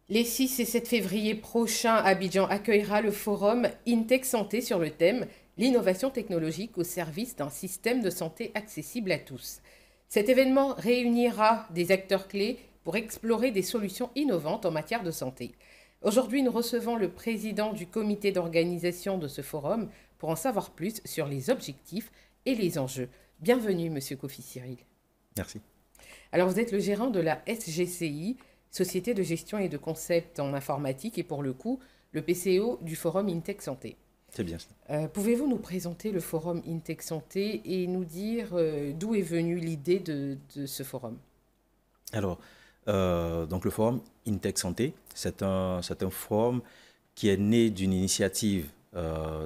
Les 6 et 7 février prochains, Abidjan accueillera le forum InTech Santé sur le thème L'innovation technologique au service d'un système de santé accessible à tous. Cet événement réunira des acteurs clés pour explorer des solutions innovantes en matière de santé. Aujourd'hui, nous recevons le président du comité d'organisation de ce forum pour en savoir plus sur les objectifs et les enjeux. Bienvenue, Monsieur Kofi Cyril. Merci. Alors, vous êtes le gérant de la SGCI, Société de gestion et de concept en informatique, et pour le coup, le PCO du Forum InTech Santé. C'est bien ça. Pouvez-vous nous présenter le Forum InTech Santé et nous dire d'où est venue l'idée de ce forum? Alors, donc le forum Intech Santé, c'est un forum qui est né d'une initiative,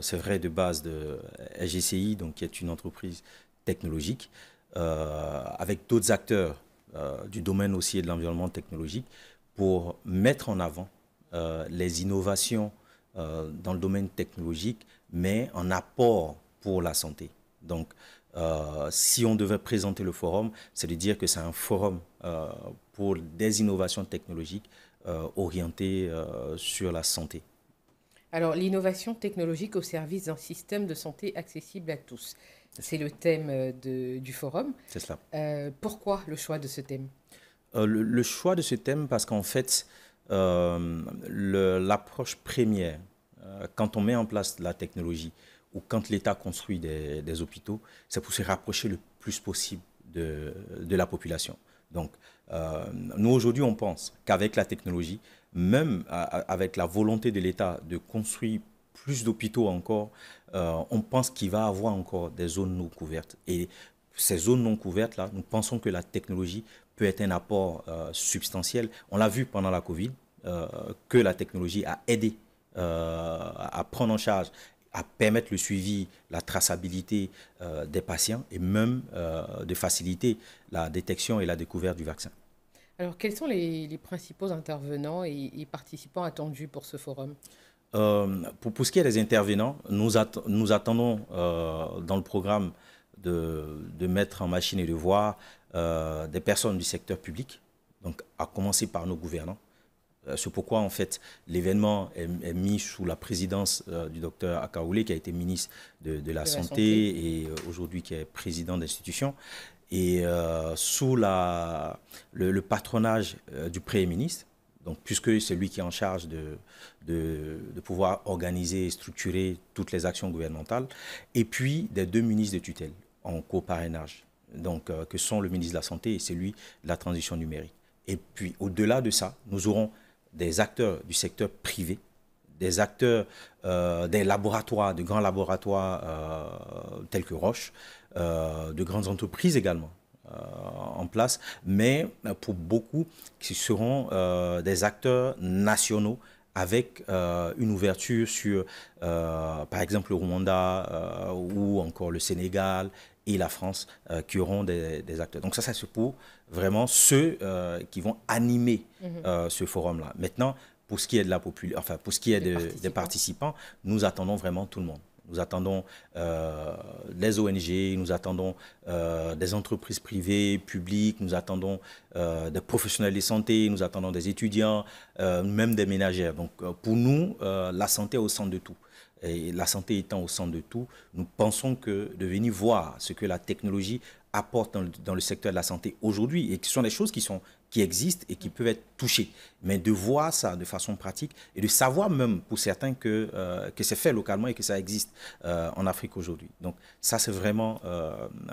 c'est vrai, de base de SGCI, donc qui est une entreprise technologique, avec d'autres acteurs du domaine aussi et de l'environnement technologique, pour mettre en avant les innovations dans le domaine technologique, mais en apport pour la santé. Donc, si on devait présenter le forum, c'est de dire que c'est un forum pour des innovations technologiques orientées sur la santé. Alors, l'innovation technologique au service d'un système de santé accessible à tous. C'est le thème du forum. C'est cela. Pourquoi le choix de ce thème? Le choix de ce thème, parce qu'en fait, l'approche première, quand on met en place la technologie ou quand l'État construit des hôpitaux, c'est pour se rapprocher le plus possible de la population. Donc, nous aujourd'hui, on pense qu'avec la technologie, même avec la volonté de l'État de construire plus d'hôpitaux encore, on pense qu'il va y avoir encore des zones non couvertes. Et ces zones non couvertes-là, nous pensons que la technologie peut être un apport substantiel. On l'a vu pendant la Covid, que la technologie a aidé à prendre en charge, à permettre le suivi, la traçabilité des patients et même de faciliter la détection et la découverte du vaccin. Alors, quels sont les principaux intervenants et participants attendus pour ce forum? Pour ce qui est des intervenants, nous attendons dans le programme de mettre en machine et de voir des personnes du secteur public, donc à commencer par nos gouvernants. C'est pourquoi, en fait, l'événement est mis sous la présidence du docteur Akaoulé, qui a été ministre de la De la santé. Santé et aujourd'hui qui est président d'institution, et sous le patronage du Premier ministre, donc, puisque c'est lui qui est en charge de pouvoir organiser et structurer toutes les actions gouvernementales, et puis des deux ministres de tutelle en coparrainage, donc, que sont le ministre de la Santé et celui de la transition numérique. Et puis, au-delà de ça, nous aurons des acteurs du secteur privé, des acteurs des laboratoires, de grands laboratoires tels que Roche, de grandes entreprises également en place, mais pour beaucoup qui seront des acteurs nationaux avec une ouverture sur, par exemple, le Rwanda ou encore le Sénégal et la France qui auront des acteurs. Donc ça, c'est pour vraiment ceux qui vont animer ce forum-là. Maintenant, pour ce qui est de la population, enfin pour ce qui est des participants, nous attendons vraiment tout le monde. Nous attendons les ONG, nous attendons des entreprises privées, publiques, nous attendons des professionnels de santé, nous attendons des étudiants, même des ménagères. Donc pour nous, la santé est au centre de tout. Et la santé étant au centre de tout, nous pensons que de venir voir ce que la technologie apporte dans le secteur de la santé aujourd'hui, et qui sont des choses qui existent et qui peuvent être touchées. Mais de voir ça de façon pratique et de savoir même pour certains que c'est fait localement et que ça existe en Afrique aujourd'hui. Donc ça, c'est vraiment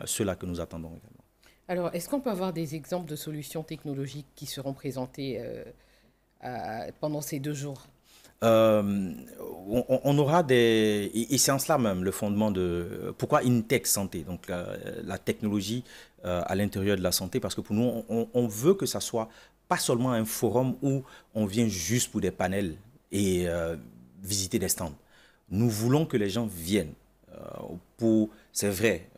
cela que nous attendons également. Alors, est-ce qu'on peut avoir des exemples de solutions technologiques qui seront présentées pendant ces 2 jours? On aura et c'est en cela même le fondement de pourquoi InTech Santé, donc la technologie à l'intérieur de la santé, parce que pour nous, on veut que ça soit pas seulement un forum où on vient juste pour des panels et visiter des stands. Nous voulons que les gens viennent c'est vrai,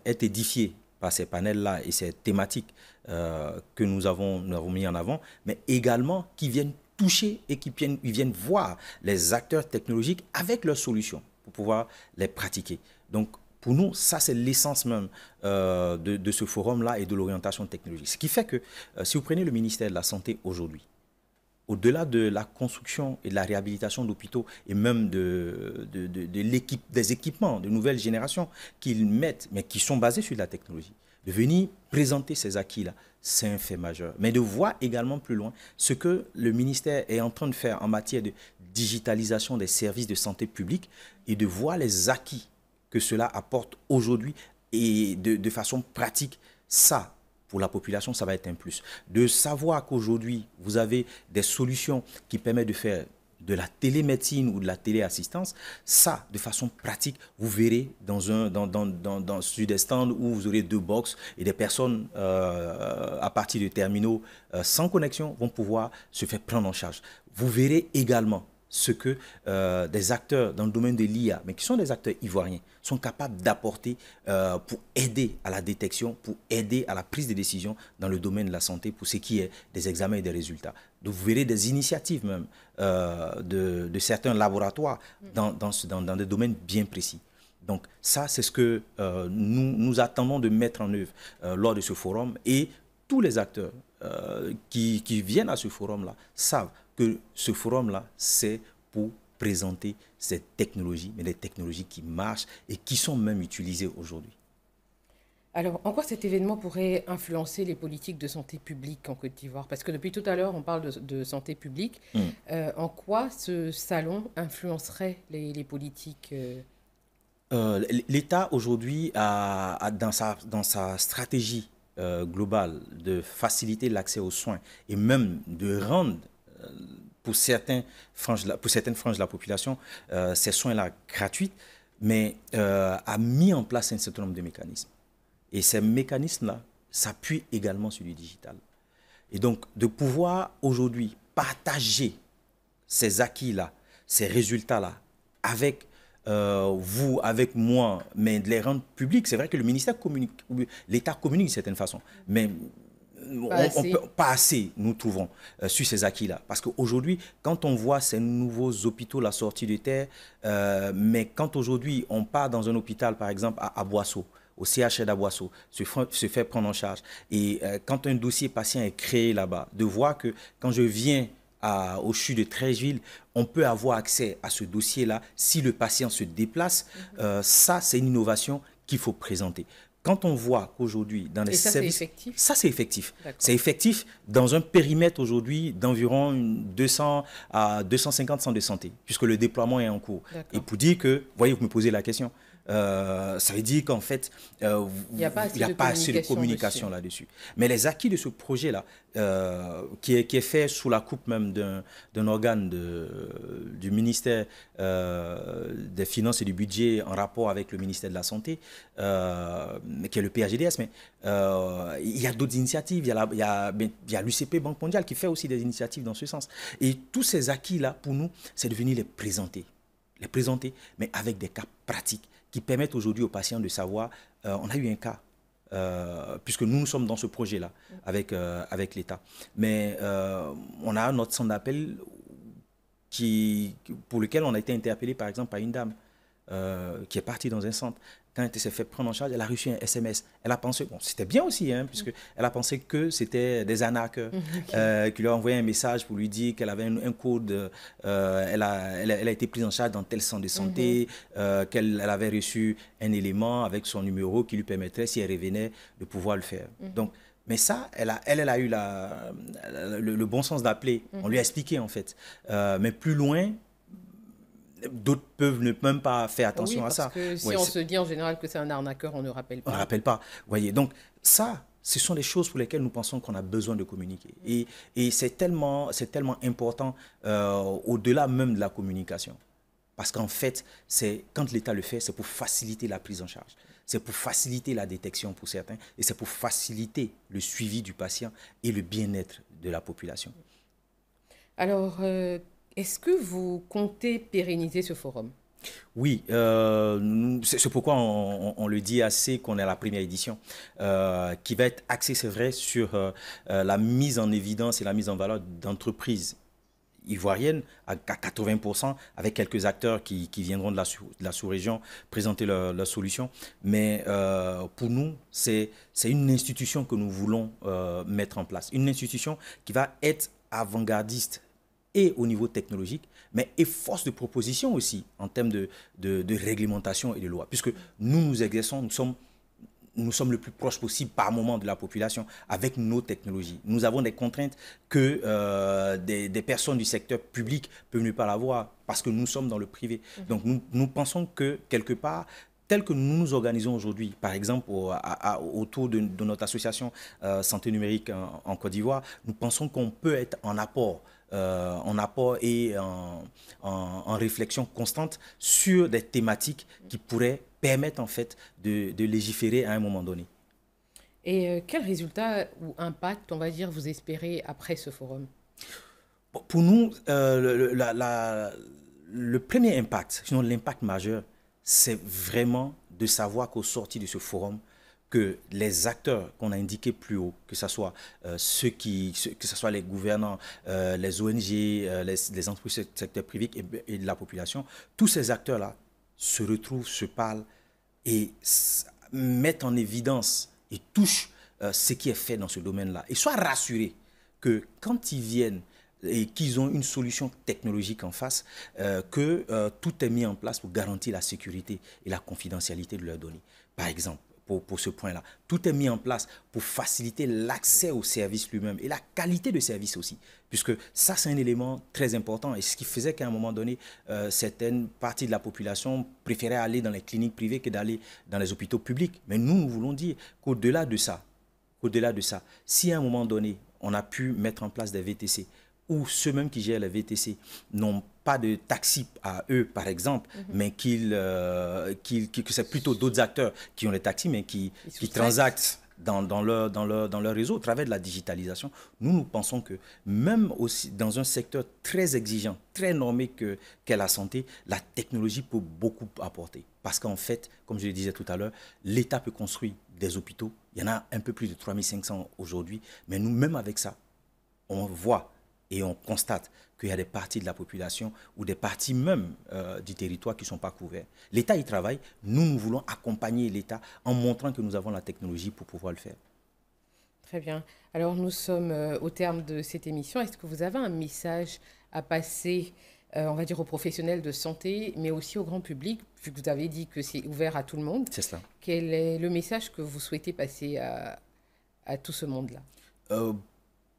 être édifiés par ces panels-là et ces thématiques que nous avons mis en avant, mais également qui viennent toucher et ils viennent voir les acteurs technologiques avec leurs solutions pour pouvoir les pratiquer. Donc, pour nous, ça, c'est l'essence même de ce forum-là et de l'orientation technologique. Ce qui fait que, si vous prenez le ministère de la Santé aujourd'hui, au-delà de la construction et de la réhabilitation d'hôpitaux et même des équipements de nouvelle génération qu'ils mettent, mais qui sont basés sur la technologie, de venir présenter ces acquis-là, c'est un fait majeur. Mais de voir également plus loin ce que le ministère est en train de faire en matière de digitalisation des services de santé publique et de voir les acquis que cela apporte aujourd'hui et de façon pratique, ça, pour la population, ça va être un plus. De savoir qu'aujourd'hui, vous avez des solutions qui permettent de faire de la télémédecine ou de la téléassistance, ça, de façon pratique, vous verrez sur des stands où vous aurez 2 box et des personnes à partir de terminaux sans connexion vont pouvoir se faire prendre en charge. Vous verrez également ce que des acteurs dans le domaine de l'IA, mais qui sont des acteurs ivoiriens, sont capables d'apporter pour aider à la détection, pour aider à la prise de décision dans le domaine de la santé, pour ce qui est des examens et des résultats. Donc vous verrez des initiatives même de certains laboratoires dans des domaines bien précis. Donc ça, c'est ce que nous attendons de mettre en œuvre lors de ce forum, et tous les acteurs qui viennent à ce forum-là savent que ce forum-là, c'est pour présenter ces technologies, mais des technologies qui marchent et qui sont même utilisées aujourd'hui. Alors, en quoi cet événement pourrait influencer les politiques de santé publique en Côte d'Ivoire? Parce que depuis tout à l'heure, on parle de santé publique. En quoi ce salon influencerait les politiques L'État aujourd'hui a dans sa stratégie globale de faciliter l'accès aux soins et même de rendre pour certaines franges de la population ces soins-là gratuits, mais a mis en place un certain nombre de mécanismes. Et ces mécanismes-là s'appuient également sur le digital. Et donc, de pouvoir aujourd'hui partager ces acquis-là, ces résultats-là, avec vous, avec moi, mais de les rendre publics. C'est vrai que le ministère communique, l'État communique d'une certaine façon, mais pas assez, nous trouvons, sur ces acquis-là. Parce qu'aujourd'hui, quand on voit ces nouveaux hôpitaux, la sortie de terre, mais quand aujourd'hui on part dans un hôpital, par exemple, à Boisseau, au CHR d'Aboisseau, se fait prendre en charge. Et quand un dossier patient est créé là-bas, de voir que quand je viens au CHU de Treichville, on peut avoir accès à ce dossier-là si le patient se déplace. Ça, c'est une innovation qu'il faut présenter. Quand on voit qu'aujourd'hui, dans les services... c'est effectif? Ça, c'est effectif. C'est effectif dans un périmètre aujourd'hui d'environ 200 à 250 centres de santé, puisque le déploiement est en cours. Et pour dire que, vous voyez, vous me posez la question, ça veut dire qu'en fait, il n'y a pas assez de communication là-dessus. Mais les acquis de ce projet-là, qui est fait sous la coupe même d'un organe du ministère des Finances et du Budget en rapport avec le ministère de la Santé, qui est le PAGDS, mais il y a d'autres initiatives. Il y a l'UCP Banque mondiale qui fait aussi des initiatives dans ce sens. Et tous ces acquis-là, pour nous, c'est de venir les présenter, mais avec des cas pratiques qui permettent aujourd'hui aux patients de savoir, on a eu un cas, puisque nous sommes dans ce projet-là avec l'État. Mais on a notre centre d'appel pour lequel on a été interpellé par exemple par une dame qui est partie dans un centre. Quand elle s'est fait prendre en charge, elle a reçu un SMS. Elle a pensé, bon, c'était bien aussi, hein, puisque elle a pensé que c'était des arnaqueurs qui lui ont envoyé un message pour lui dire qu'elle avait un code, elle a été prise en charge dans tel centre de santé, qu'elle avait reçu un élément avec son numéro qui lui permettrait, si elle revenait, de pouvoir le faire. Donc, mais ça, elle a eu le bon sens d'appeler. On lui a expliqué, en fait. Mais plus loin, d'autres peuvent ne même pas faire attention à ça. Parce que si on se dit en général que c'est un arnaqueur, on ne rappelle pas. On ne rappelle pas. Voyez, donc ça, ce sont des choses pour lesquelles nous pensons qu'on a besoin de communiquer. Et c'est tellement important au-delà même de la communication. Parce qu'en fait, quand l'État le fait, c'est pour faciliter la prise en charge. C'est pour faciliter la détection pour certains. Et c'est pour faciliter le suivi du patient et le bien-être de la population. Alors, est-ce que vous comptez pérenniser ce forum? Oui, c'est pourquoi on le dit assez qu'on est à la première édition, qui va être axée, c'est vrai, sur la mise en évidence et la mise en valeur d'entreprises ivoiriennes à 80%, avec quelques acteurs qui viendront de la sous-région présenter leurs solutions. Mais pour nous, c'est une institution que nous voulons mettre en place. Une institution qui va être avant-gardiste et au niveau technologique, mais et force de proposition aussi en termes de réglementation et de loi. Puisque nous exerçons, nous sommes le plus proche possible par moment de la population avec nos technologies. Nous avons des contraintes que des personnes du secteur public peuvent ne pas avoir parce que nous sommes dans le privé. Donc nous pensons que quelque part, tel que nous nous organisons aujourd'hui, par exemple autour de notre association Santé numérique en Côte d'Ivoire, nous pensons qu'on peut être en apport et en réflexion constante sur des thématiques qui pourraient permettre en fait de légiférer à un moment donné. Et quel résultat ou impact, on va dire, vous espérez après ce forum? Pour nous, le premier impact, sinon l'impact majeur, c'est vraiment de savoir qu'au sorti de ce forum, que les acteurs qu'on a indiqués plus haut, que ce soit que ce soit les gouvernants, les ONG, les entreprises du secteur privé et de la population, tous ces acteurs-là se retrouvent, se parlent et mettent en évidence et touchent ce qui est fait dans ce domaine-là. Et soient rassurés que quand ils viennent et qu'ils ont une solution technologique en face, que tout est mis en place pour garantir la sécurité et la confidentialité de leurs données. Par exemple, pour ce point-là, tout est mis en place pour faciliter l'accès au service lui-même et la qualité de service aussi, puisque ça, c'est un élément très important et ce qui faisait qu'à un moment donné, certaines parties de la population préféraient aller dans les cliniques privées que d'aller dans les hôpitaux publics. Mais nous voulons dire qu'au-delà de ça, si à un moment donné, on a pu mettre en place des VTC, ou ceux mêmes qui gèrent les VTC n'ont pas de taxi à eux, par exemple, mais que c'est plutôt d'autres acteurs qui ont les taxis, mais qui transactent dans leur réseau au travers de la digitalisation. Nous pensons que même aussi dans un secteur très exigeant, très normé qu'est la santé, la technologie peut beaucoup apporter. Parce qu'en fait, comme je le disais tout à l'heure, l'État peut construire des hôpitaux. Il y en a un peu plus de 3500 aujourd'hui. Mais nous, même avec ça, on voit et on constate qu'il y a des parties de la population ou des parties même du territoire qui ne sont pas couverts. L'État y travaille. Nous voulons accompagner l'État en montrant que nous avons la technologie pour pouvoir le faire. Très bien. Alors, nous sommes au terme de cette émission. Est-ce que vous avez un message à passer, on va dire, aux professionnels de santé, mais aussi au grand public, vu que vous avez dit que c'est ouvert à tout le monde? C'est ça. Quel est le message que vous souhaitez passer à tout ce monde-là?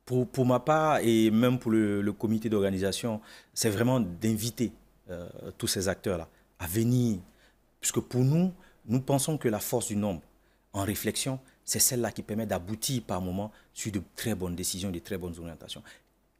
Pour ma part et même pour le comité d'organisation, c'est vraiment d'inviter tous ces acteurs-là à venir. Puisque pour nous, nous pensons que la force du nombre en réflexion, c'est celle-là qui permet d'aboutir par moment sur de très bonnes décisions, de très bonnes orientations.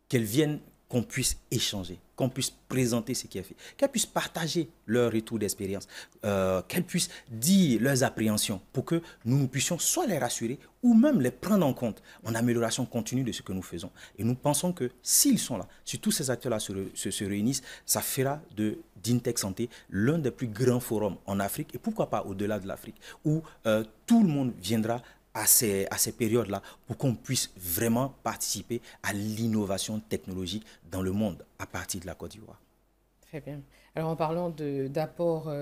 Qu'elles viennent, qu'on puisse échanger, qu'on puisse présenter ce qui est fait, qu'elles puissent partager leur retour d'expérience, qu'elles puissent dire leurs appréhensions pour que nous puissions soit les rassurer ou même les prendre en compte en amélioration continue de ce que nous faisons. Et nous pensons que s'ils sont là, si tous ces acteurs-là se réunissent, ça fera d'Intech Santé l'un des plus grands forums en Afrique et pourquoi pas au-delà de l'Afrique, où tout le monde viendra à ces périodes-là pour qu'on puisse vraiment participer à l'innovation technologique dans le monde à partir de la Côte d'Ivoire. Très bien. Alors en parlant d'apport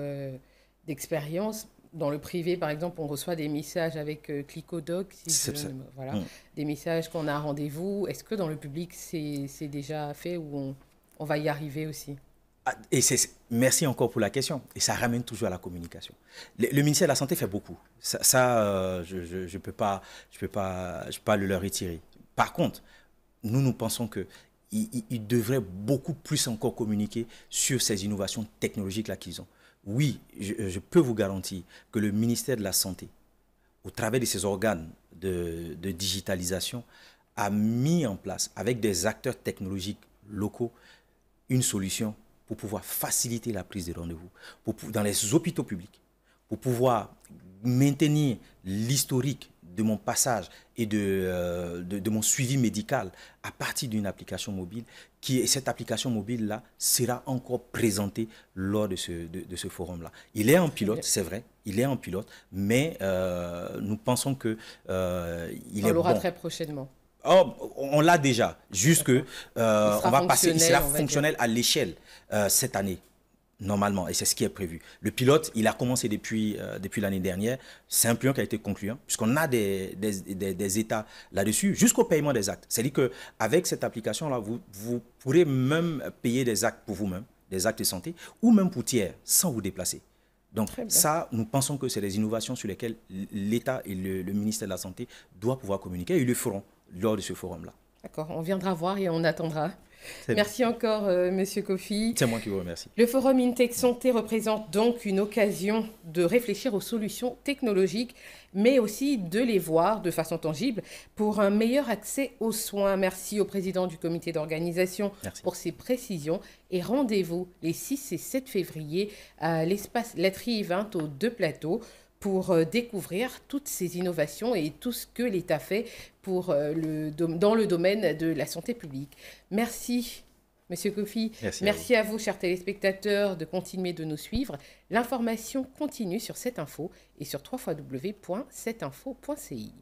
d'expérience, dans le privé par exemple, on reçoit des messages avec Clicodoc, voilà, des messages qu'on a un rendez-vous. Est-ce que dans le public c'est déjà fait ou on va y arriver aussi? Et merci encore pour la question. Et ça ramène toujours à la communication. Le ministère de la Santé fait beaucoup. Je peux pas le leur retirer. Par contre, nous pensons qu'ils devraient beaucoup plus encore communiquer sur ces innovations technologiques-là qu'ils ont. Oui, je peux vous garantir que le ministère de la Santé, au travers de ses organes de digitalisation, a mis en place, avec des acteurs technologiques locaux, une solution pour pouvoir faciliter la prise de rendez-vous dans les hôpitaux publics, pour pouvoir maintenir l'historique de mon passage et de mon suivi médical à partir d'une application mobile, cette application mobile-là sera encore présentée lors de ce forum-là. Il est en pilote, c'est vrai, il est en pilote, mais nous pensons qu'il est bon. On l'aura très prochainement. Oh, on l'a déjà, juste que il sera fonctionnel à l'échelle cette année. Normalement, et c'est ce qui est prévu. Le pilote, il a commencé depuis l'année dernière. C'est un pilote qui a été concluant, puisqu'on a des états là-dessus, jusqu'au paiement des actes. C'est-à-dire qu'avec cette application-là, vous pourrez même payer des actes pour vous-même, des actes de santé, ou même pour tiers, sans vous déplacer. Donc ça, nous pensons que c'est des innovations sur lesquelles l'État et le ministère de la Santé doivent pouvoir communiquer, et ils le feront lors de ce forum-là. D'accord, on viendra voir et on attendra. Merci encore, Monsieur Kofi. C'est moi qui vous remercie. Le forum InTech Santé représente donc une occasion de réfléchir aux solutions technologiques, mais aussi de les voir de façon tangible pour un meilleur accès aux soins. Merci au président du comité d'organisation pour ses précisions et rendez-vous les 6 et 7 février à l'espace Laiterie 20 aux 2 plateaux pour découvrir toutes ces innovations et tout ce que l'État fait pour dans le domaine de la santé publique. Merci, Monsieur Kofi. Merci à vous, chers téléspectateurs, de continuer de nous suivre. L'information continue sur 7info et sur www.7info.ci.